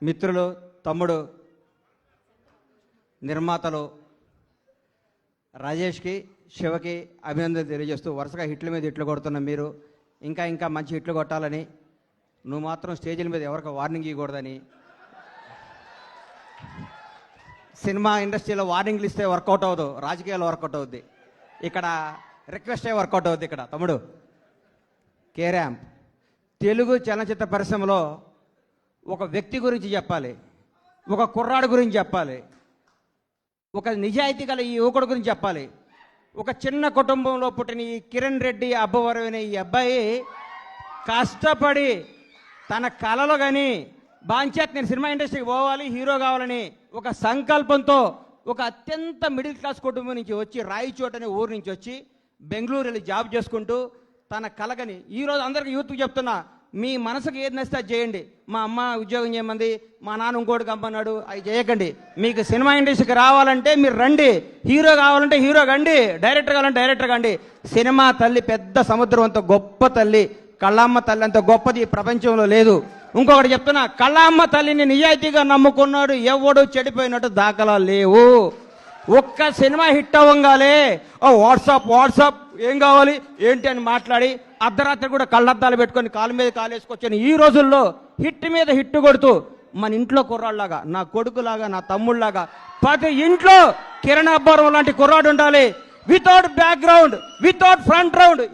మిత్రులు, తమ్ముడు, నిర్మాతలు రాజేష్కి, శివకి అభినందన తెలియజేస్తూ వరుసగా హిట్ల మీద హిట్లు కొడుతున్న మీరు ఇంకా ఇంకా మంచి హిట్లు కొట్టాలని, నువ్వు మాత్రం స్టేజీల మీద ఎవరికి వార్నింగ్ ఇవ్వకూడదని, సినిమా ఇండస్ట్రీలో వార్నింగ్లు ఇస్తే వర్కౌట్ అవ్వదు, రాజకీయాలు వర్కౌట్ అవుద్ది, ఇక్కడ రిక్వెస్టే వర్కౌట్ అవుద్ది. ఇక్కడ తమ్ముడు కేరామ్ తెలుగు చలనచిత్ర పరిశ్రమలో ఒక వ్యక్తి గురించి చెప్పాలి, ఒక కుర్రాడు గురించి చెప్పాలి, ఒక నిజాయితీ గల ఈ యువకుడు గురించి చెప్పాలి. ఒక చిన్న కుటుంబంలో పుట్టిన ఈ కిరణ్ రెడ్డి అబ్బవరం అనే ఈ అబ్బాయి కష్టపడి తన కళలో కానీ బాంచేత్ నేను సినిమా ఇండస్ట్రీకి పోవాలి, హీరో కావాలని ఒక సంకల్పంతో ఒక అత్యంత మిడిల్ క్లాస్ కుటుంబం నుంచి వచ్చి రాయచోట అనే ఊరు నుంచి వచ్చి బెంగళూరు వెళ్ళి జాబ్ చేసుకుంటూ తన కలగని ఈరోజు అందరికీ యూత్కి చెప్తున్నా, మీ మనసుకు ఏది నచ్చితే అది చేయండి. మా అమ్మ ఉద్యోగం చేయమంది, మా నాన్న ఇంకోటి కంపన్నాడు, అవి చేయకండి. మీకు సినిమా ఇండస్ట్రీకి రావాలంటే మీరు రండి, హీరో కావాలంటే హీరో కండి, డైరెక్టర్ కావాలంటే డైరెక్టర్ కండి. సినిమా తల్లి పెద్ద సముద్రం అంత గొప్ప తల్లి, కళ్ళమ్మ తల్లి అంత గొప్పది ఈ ప్రపంచంలో లేదు. ఇంకొకటి చెప్తున్నా, కళ్ళమ్మ తల్లిని నిజాయితీగా నమ్ముకున్నాడు ఎవడు చెడిపోయినట్టు దాఖలాలు లేవు. ఒక్క సినిమా హిట్ అవ్వగానే వాట్సాప్ ఏం కావాలి ఏంటి అని మాట్లాడి అర్ధరాత్రి కూడా కళ్ళద్దాలు పెట్టుకొని కాలు మీద కాలేసుకొచ్చాను. ఈ రోజుల్లో హిట్ మీద హిట్ కొడుతూ మన ఇంట్లో కుర్రాళ్ళలాగా, నా కొడుకులాగా, నా తమ్ముళ్ళలాగా ప్రతి ఇంట్లో కిరణ్ అబ్బవరం లాంటి కుర్రాడు ఉండాలి. Without background, without front round.